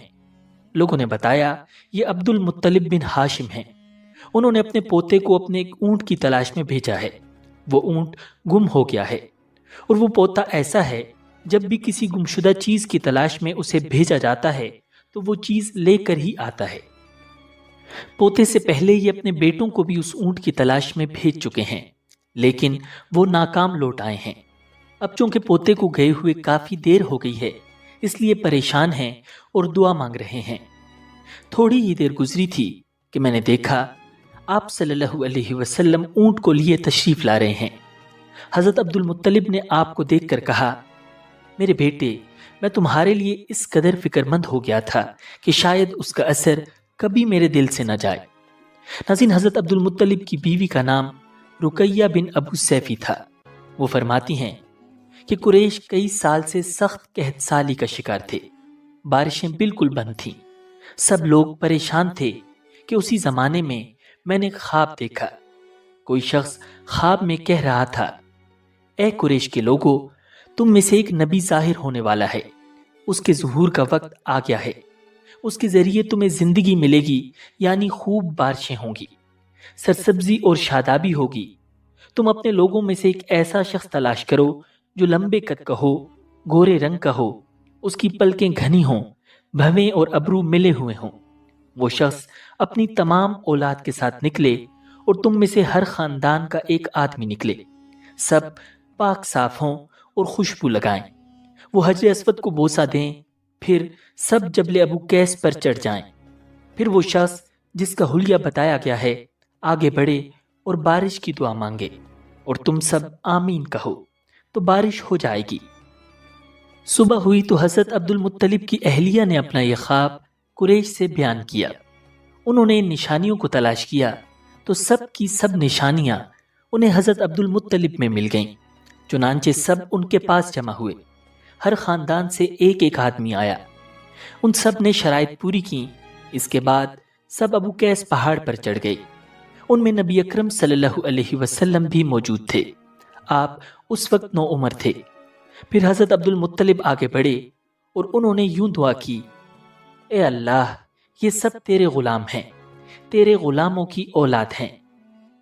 Speaker 1: لوگوں نے بتایا، یہ عبد المطلب بن ہاشم ہیں۔ انہوں نے اپنے پوتے کو اپنے ایک اونٹ کی تلاش میں بھیجا ہے۔ وہ اونٹ گم ہو گیا ہے، اور وہ پوتا ایسا ہے، جب بھی کسی گمشدہ چیز کی تلاش میں اسے بھیجا جاتا ہے تو وہ چیز لے کر ہی آتا ہے۔ پوتے سے پہلے یہ اپنے بیٹوں کو بھی اس اونٹ کی تلاش میں بھیج چکے ہیں، لیکن وہ ناکام لوٹ آئے ہیں۔ اب چونکہ پوتے کو گئے ہوئے کافی دیر ہو گئی ہے، اس لیے پریشان ہیں اور دعا مانگ رہے ہیں۔ تھوڑی ہی دیر گزری تھی کہ میں نے دیکھا آپ صلی اللہ علیہ وسلم اونٹ کو لیے تشریف لا رہے ہیں۔ حضرت عبد المطلب نے آپ کو دیکھ کر کہا، میرے بیٹے، میں تمہارے لیے اس قدر فکر مند ہو گیا تھا کہ شاید اس کا اثر کبھی میرے دل سے نہ جائے۔ ناظرین، حضرت عبد المطلب کی بیوی کا نام رقیہ بن ابو سیفی تھا۔ وہ فرماتی ہیں کہ قریش کئی سال سے سخت قحط سالی کا شکار تھے۔ بارشیں بالکل بند تھیں۔ سب لوگ پریشان تھے کہ اسی زمانے میں میں نے خواب دیکھا۔ کوئی شخص خواب میں کہہ رہا تھا، اے قریش کے لوگوں، تم میں سے ایک نبی ظاہر ہونے والا ہے، اس کے ظہور کا وقت آ گیا ہے، اس کے ذریعے تمہیں زندگی ملے گی، یعنی خوب بارشیں ہوں گی، سرسبزی اور شادابی ہوگی۔ تم اپنے لوگوں میں سے ایک ایسا شخص تلاش کرو جو لمبے قد کا ہو، گورے رنگ کا ہو، اس کی پلکیں گھنی ہوں، بھویں اور ابرو ملے ہوئے ہوں۔ وہ شخص اپنی تمام اولاد کے ساتھ نکلے اور تم میں سے ہر خاندان کا ایک آدمی نکلے، سب پاک صاف ہوں اور خوشبو لگائیں۔ وہ حجر اسود کو بوسہ دیں، پھر سب جبل ابو قیس پر چڑھ جائیں۔ پھر وہ شخص جس کا حلیہ بتایا گیا ہے آگے بڑھے اور بارش کی دعا مانگے، اور تم سب آمین کہو تو بارش ہو جائے گی۔ صبح ہوئی تو حضرت عبد المطلب کی اہلیہ نے اپنا یہ خواب قریش سے بیان کیا۔ انہوں نے نشانیوں کو تلاش کیا تو سب کی سب نشانیاں انہیں حضرت عبد المطلب میں مل گئیں۔ چنانچہ سب ان کے پاس جمع ہوئے، ہر خاندان سے ایک ایک آدمی آیا۔ ان سب نے شرائط پوری کی۔ اس کے بعد سب ابو قیس پہاڑ پر چڑھ گئے۔ ان میں نبی اکرم صلی اللہ علیہ وسلم بھی موجود تھے۔ آپ اس وقت نوعمر تھے۔ پھر حضرت عبد المطلب آگے بڑھے اور انہوں نے یوں دعا کی، اے اللہ، یہ سب تیرے غلام ہیں، تیرے غلاموں کی اولاد ہیں،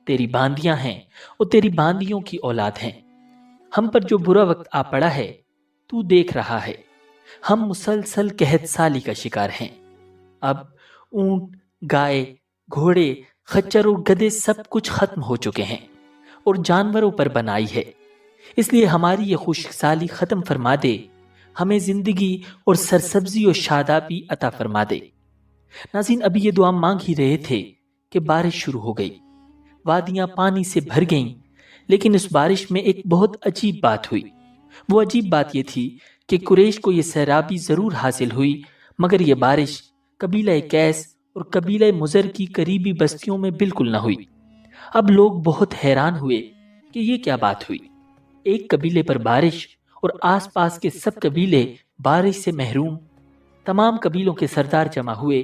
Speaker 1: تیری باندیاں ہیں اور تیری باندیوں کی اولاد ہیں۔ ہم پر جو برا وقت آ پڑا ہے تو دیکھ رہا ہے، ہم مسلسل قحط سالی کا شکار ہیں۔ اب اونٹ، گائے، گھوڑے، خچر اور گدھے سب کچھ ختم ہو چکے ہیں اور جانوروں پر بنائی ہے، اس لیے ہماری یہ خشک سالی ختم فرما دے، ہمیں زندگی اور سرسبزی اور شادابی عطا فرما دے۔ ناظرین، ابھی یہ دعا مانگ ہی رہے تھے کہ بارش شروع ہو گئی۔ وادیاں پانی سے بھر گئیں، لیکن اس بارش میں ایک بہت عجیب بات ہوئی۔ وہ عجیب بات یہ تھی کہ قریش کو یہ سیرابی ضرور حاصل ہوئی، مگر یہ بارش قبیلہ قیس اور قبیلہ مضر کی قریبی بستیوں میں بالکل نہ ہوئی۔ اب لوگ بہت حیران ہوئے کہ یہ کیا بات ہوئی۔ ایک قبیلے پر بارش اور آس پاس کے سب قبیلے بارش سے محروم۔ تمام قبیلوں کے سردار جمع ہوئے۔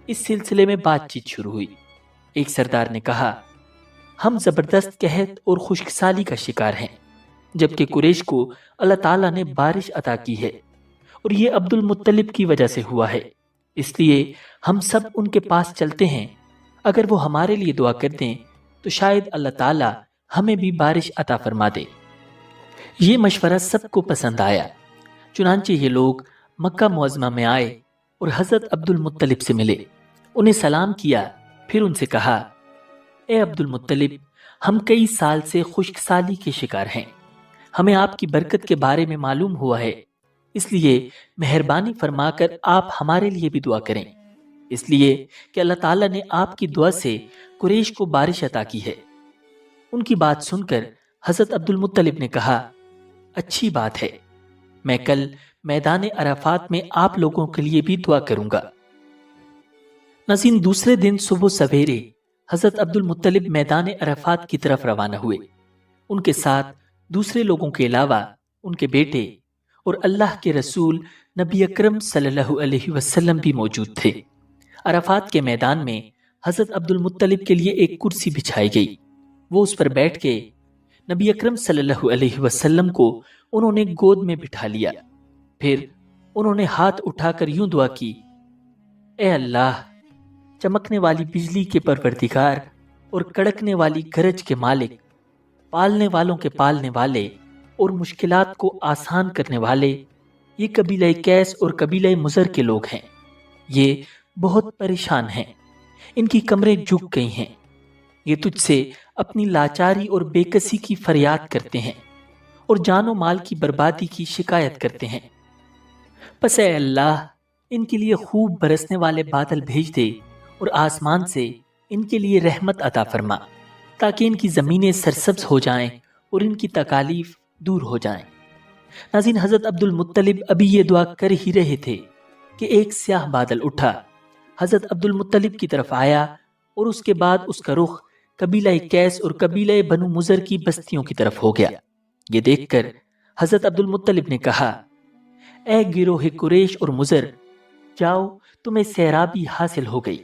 Speaker 1: اس سلسلے میں بات چیت شروع ہوئی۔ ایک سردار نے کہا، ہم زبردست قحط اور خشک سالی کا شکار ہیں، جبکہ قریش کو اللہ تعالیٰ نے بارش عطا کی ہے، اور یہ عبد المطلب کی وجہ سے ہوا ہے، اس لیے ہم سب ان کے پاس چلتے ہیں۔ اگر وہ ہمارے لیے دعا کر دیں تو شاید اللہ تعالیٰ ہمیں بھی بارش عطا فرما دے۔ یہ مشورہ سب کو پسند آیا۔ چنانچہ یہ لوگ مکہ معظمہ میں آئے اور حضرت عبد المطلب سے ملے، انہیں سلام کیا، پھر ان سے کہا، اے عبد المطلب، ہم کئی سال سے خشک سالی کے شکار ہیں، ہمیں آپ کی برکت کے بارے میں معلوم ہوا ہے، اس لیے مہربانی فرما کر آپ ہمارے لیے بھی دعا کریں، اس لیے کہ اللہ تعالیٰ نے آپ کی دعا سے قریش کو بارش عطا کی ہے۔ ان کی بات سن کر حضرت عبد المطلب نے کہا، اچھی بات ہے، میں کل میدان عرفات میں آپ لوگوں کے لیے بھی دعا کروں گا۔ ناظرین، دوسرے دن صبح سویرے حضرت عبد المطلب میدان عرفات کی طرف روانہ ہوئے۔ ان کے ساتھ دوسرے لوگوں کے علاوہ ان کے بیٹے اور اللہ کے رسول نبی اکرم صلی اللہ علیہ وسلم بھی موجود تھے۔ عرفات کے میدان میں حضرت عبد المطلب کے لیے ایک کرسی بچھائی گئی، وہ اس پر بیٹھ کے نبی اکرم صلی اللہ علیہ وسلم کو انہوں نے گود میں بٹھا لیا۔ پھر انہوں نے ہاتھ اٹھا کر یوں دعا کی، اے اللہ، چمکنے والی بجلی کے پروردگار اور کڑکنے والی گرج کے مالک، پالنے والوں کے پالنے والے اور مشکلات کو آسان کرنے والے، یہ قبیلہ قیس اور قبیلہ مضر کے لوگ ہیں، یہ بہت پریشان ہیں، ان کی کمریں جھک گئی ہیں، یہ تجھ سے اپنی لاچاری اور بے کسی کی فریاد کرتے ہیں اور جان و مال کی بربادی کی شکایت کرتے ہیں۔ پس اے اللہ، ان کے لیے خوب برسنے والے بادل بھیج دے اور آسمان سے ان کے لیے رحمت عطا فرما، تاکہ ان کی زمینیں سرسبز ہو جائیں اور ان کی تکالیف دور ہو جائیں۔ ناظرین، حضرت عبد المطلب ابھی یہ دعا کر ہی رہے تھے کہ ایک سیاہ بادل اٹھا، حضرت عبد المطلب کی طرف آیا اور اس کے بعد اس کا رخ قبیلہ قیس اور قبیلہ بنو مضر کی بستیوں کی طرف ہو گیا۔ یہ دیکھ کر حضرت عبد المطلب نے کہا، اے گروہ قریش اور مضر، جاؤ، تمہیں سیرابی حاصل ہو گئی،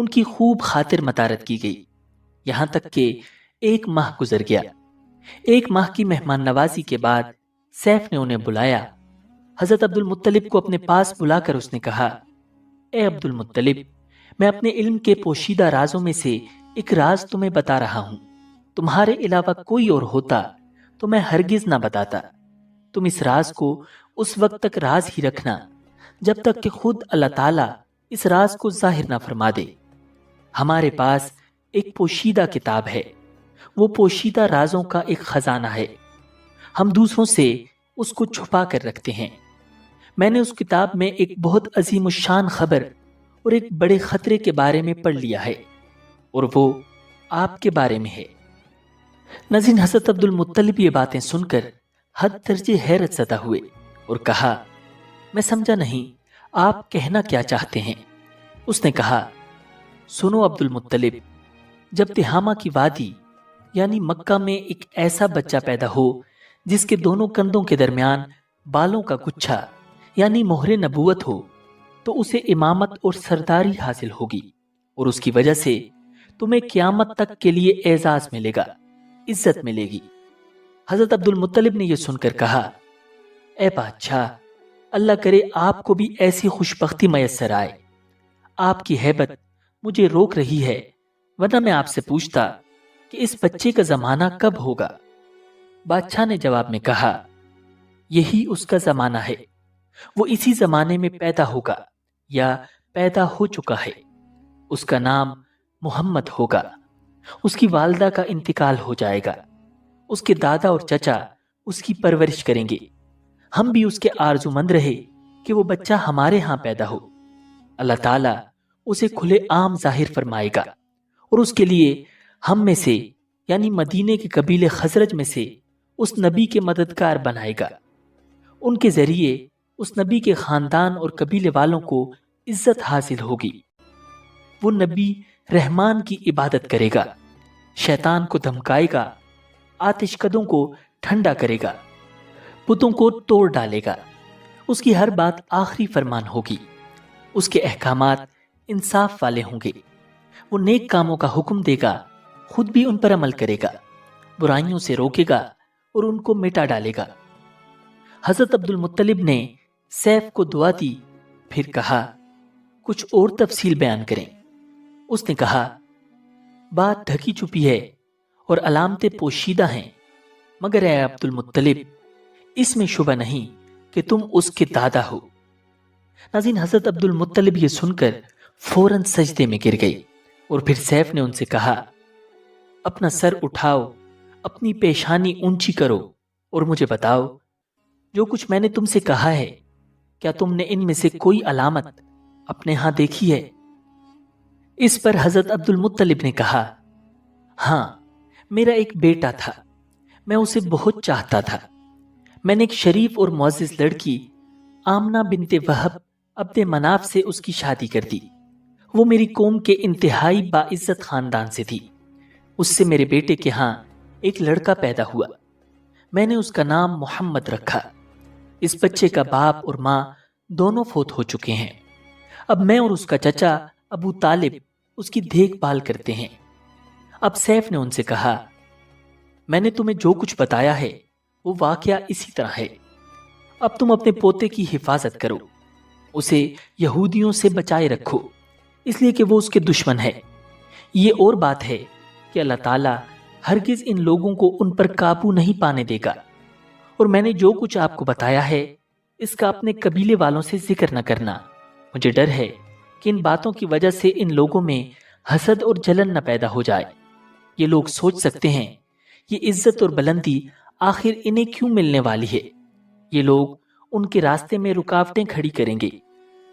Speaker 1: ان کی خوب خاطر متارت کی گئی، یہاں تک کہ 1 ماہ گزر گیا۔ 1 ماہ کی مہمان نوازی کے بعد سیف نے انہیں بلایا۔ حضرت عبد المطلب کو اپنے پاس بلا کر اس نے کہا، اے عبد المطلب، میں اپنے علم کے پوشیدہ رازوں میں سے ایک راز تمہیں بتا رہا ہوں۔ تمہارے علاوہ کوئی اور ہوتا تو میں ہرگز نہ بتاتا۔ تم اس راز کو اس وقت تک راز ہی رکھنا جب تک کہ خود اللہ تعالیٰ اس راز کو ظاہر نہ فرما دے۔ ہمارے پاس ایک پوشیدہ کتاب ہے، وہ پوشیدہ رازوں کا ایک خزانہ ہے، ہم دوسروں سے اس کو چھپا کر رکھتے ہیں۔ میں نے اس کتاب میں ایک بہت عظیم الشان خبر اور ایک بڑے خطرے کے بارے میں پڑھ لیا ہے، اور وہ آپ کے بارے میں ہے۔ ناظرین، حضرت عبد المطلب یہ باتیں سن کر حد درجے حیرت زدہ ہوئے اور کہا، میں سمجھا نہیں، آپ کہنا کیا چاہتے ہیں؟ اس نے کہا، سنو عبد المطلب، جب تہامہ کی وادی یعنی مکہ میں ایک ایسا بچہ پیدا ہو جس کے دونوں کندھوں کے درمیان بالوں کا گچھا یعنی مہر نبوت ہو، تو اسے امامت اور سرداری حاصل ہوگی، اور اس کی وجہ سے تمہیں قیامت تک کے لیے اعزاز ملے گا، عزت ملے گی۔ حضرت عبد المطلب نے یہ سن کر کہا، اے بادشاہ، اللہ کرے آپ کو بھی ایسی خوشبختی میسر آئے۔ آپ کی ہیبت مجھے روک رہی ہے، ورنہ میں آپ سے پوچھتا کہ اس بچے کا زمانہ کب ہوگا۔ بادشاہ نے جواب میں کہا، یہی اس کا زمانہ ہے، وہ اسی زمانے میں پیدا ہوگا یا پیدا ہو چکا ہے۔ اس کا نام محمد ہوگا۔ اس کی والدہ کا انتقال ہو جائے گا، اس کے دادا اور چچا اس کی پرورش کریں گے۔ ہم بھی اس کے آرزومند رہے کہ وہ بچہ ہمارے ہاں پیدا ہو۔ اللہ تعالیٰ اسے کھلے عام ظاہر فرمائے گا، اور اس کے لیے ہم میں سے یعنی مدینے کے قبیلے خزرج میں سے اس نبی کے مددگار بنائے گا۔ ان کے ذریعے اس نبی کے خاندان اور قبیلے والوں کو عزت حاصل ہوگی۔ وہ نبی رحمان کی عبادت کرے گا، شیطان کو دھمکائے گا، آتش کدوں کو ٹھنڈا کرے گا، بتوں کو توڑ ڈالے گا۔ اس کی ہر بات آخری فرمان ہوگی، اس کے احکامات انصاف والے ہوں گے۔ وہ نیک کاموں کا حکم دے گا، خود بھی ان پر عمل کرے گا، برائیوں سے روکے گا اور ان کو مٹا ڈالے گا۔ حضرت عبد المطلب نے سیف کو دعا دی، پھر کہا، کچھ اور تفصیل بیان کریں۔ اس نے کہا، بات ڈھکی چھپی ہے اور علامتیں پوشیدہ ہیں، مگر اے عبد المطلب، اس میں شبہ نہیں کہ تم اس کے دادا ہو۔ ناظرین، حضرت عبد المطلب یہ سن کر فوراً سجدے میں گر گئی، اور پھر سیف نے ان سے کہا، اپنا سر اٹھاؤ، اپنی پیشانی اونچی کرو اور مجھے بتاؤ، جو کچھ میں نے تم سے کہا ہے، کیا تم نے ان میں سے کوئی علامت اپنے ہاں دیکھی ہے؟ اس پر حضرت عبد المطلب نے کہا، ہاں، میرا ایک بیٹا تھا، میں اسے بہت چاہتا تھا۔ میں نے ایک شریف اور معزز لڑکی آمنہ بنت وہب عبد مناف سے اس کی شادی کر دی۔ وہ میری قوم کے انتہائی باعزت خاندان سے تھی۔ اس سے میرے بیٹے کے ہاں ایک لڑکا پیدا ہوا، میں نے اس کا نام محمد رکھا۔ اس بچے کا باپ اور ماں دونوں فوت ہو چکے ہیں، اب میں اور اس کا چچا ابو طالب اس کی دیکھ بھال کرتے ہیں۔ اب سیف نے ان سے کہا، میں نے تمہیں جو کچھ بتایا ہے وہ واقعہ اسی طرح ہے، اب تم اپنے پوتے کی حفاظت کرو، اسے یہودیوں سے بچائے رکھو، اس لیے کہ وہ اس کے دشمن ہے۔ یہ اور بات ہے کہ اللہ تعالیٰ ہرگز ان لوگوں کو ان پر قابو نہیں پانے دے گا، اور میں نے جو کچھ آپ کو بتایا ہے اس کا اپنے قبیلے والوں سے ذکر نہ کرنا۔ مجھے ڈر ہے کہ ان باتوں کی وجہ سے ان لوگوں میں حسد اور جلن نہ پیدا ہو جائے۔ یہ لوگ سوچ سکتے ہیں یہ عزت اور بلندی آخر انہیں کیوں ملنے والی ہے۔ یہ لوگ ان کے راستے میں رکاوٹیں کھڑی کریں گے۔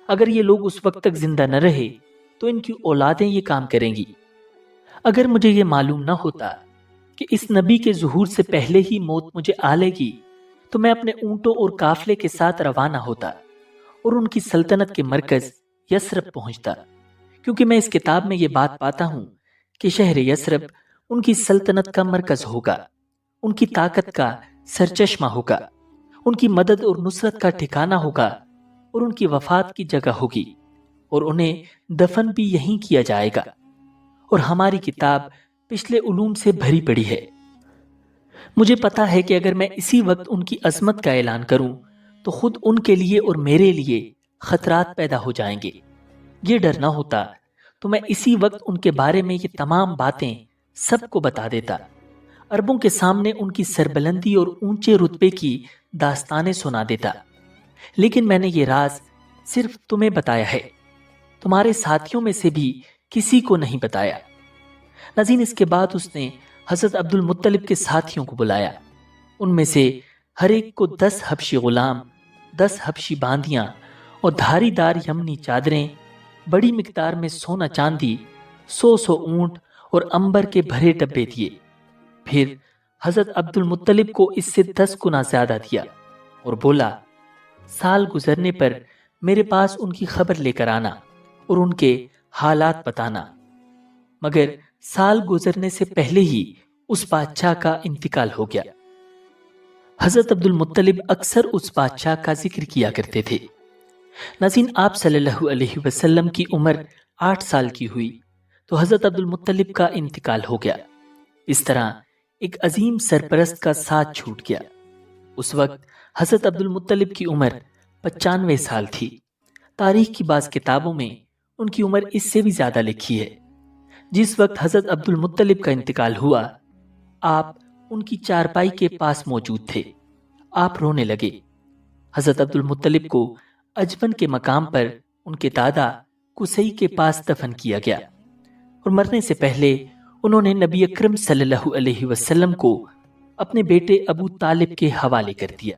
Speaker 1: اگر یہ لوگ اس وقت تک زندہ نہ رہے تو ان کی اولادیں یہ کام کریں گی۔ اگر مجھے یہ معلوم نہ ہوتا کہ اس نبی کے ظہور سے پہلے ہی موت مجھے آ لے گی تو میں اپنے اونٹوں اور قافلے کے ساتھ روانہ ہوتا اور ان کی سلطنت کے مرکز یثرب پہنچتا، کیونکہ میں اس کتاب میں یہ بات پاتا ہوں کہ شہر یثرب ان کی سلطنت کا مرکز ہوگا، ان کی طاقت کا سرچشمہ ہوگا، ان کی مدد اور نصرت کا ٹھکانہ ہوگا اور ان کی وفات کی جگہ ہوگی۔ اور انہیں دفن بھی یہیں کیا جائے گا، اور ہماری کتاب پچھلے علوم سے بھری پڑی ہے۔ مجھے پتا ہے کہ اگر میں اسی وقت ان کی عظمت کا اعلان کروں تو خود ان کے لیے اور میرے لیے خطرات پیدا ہو جائیں گے۔ یہ ڈر نہ ہوتا تو میں اسی وقت ان کے بارے میں یہ تمام باتیں سب کو بتا دیتا، عربوں کے سامنے ان کی سربلندی اور اونچے رتبے کی داستانیں سنا دیتا، لیکن میں نے یہ راز صرف تمہیں بتایا ہے، تمہارے ساتھیوں میں سے بھی کسی کو نہیں بتایا۔ ناظرین، اس کے بعد اس نے حضرت عبد المطلب کے ساتھیوں کو بلایا۔ ان میں سے ہر ایک کو 10 حبشی غلام، 10 حبشی باندیاں اور دھاری دار یمنی چادریں، بڑی مقدار میں سونا چاندی، 100 اونٹ اور عنبر کے بھرے ڈبے دیے۔ پھر حضرت عبد المطلب کو اس سے 10 گنا زیادہ دیا اور بولا، سال گزرنے پر میرے پاس ان کی خبر لے کر آنا اور ان کے حالات بتانا۔ مگر سال گزرنے سے پہلے ہی اس بادشاہ کا انتقال ہو گیا۔ حضرت عبد المطلب اکثر اس بادشاہ کا ذکر کیا کرتے تھے۔ ناظرین، آپ صلی اللہ علیہ وسلم کی عمر 8 سال کی ہوئی تو حضرت عبد المطلب کا انتقال ہو گیا۔ اس طرح ایک عظیم سرپرست کا ساتھ چھوٹ گیا۔ اس وقت حضرت عبد المطلب کی عمر 95 سال تھی۔ تاریخ کی بعض کتابوں میں ان کی عمر اس سے بھی زیادہ لکھی ہے۔ جس وقت حضرت عبد المطلب کا انتقال ہوا، آپ ان کی چارپائی کے پاس موجود تھے۔ آپ رونے لگے۔ حضرت عبد المطلب کو اجمن کے مقام پر ان کے دادا قصی کے پاس دفن کیا گیا، اور مرنے سے پہلے انہوں نے نبی اکرم صلی اللہ علیہ وسلم کو اپنے بیٹے ابو طالب کے حوالے کر دیا۔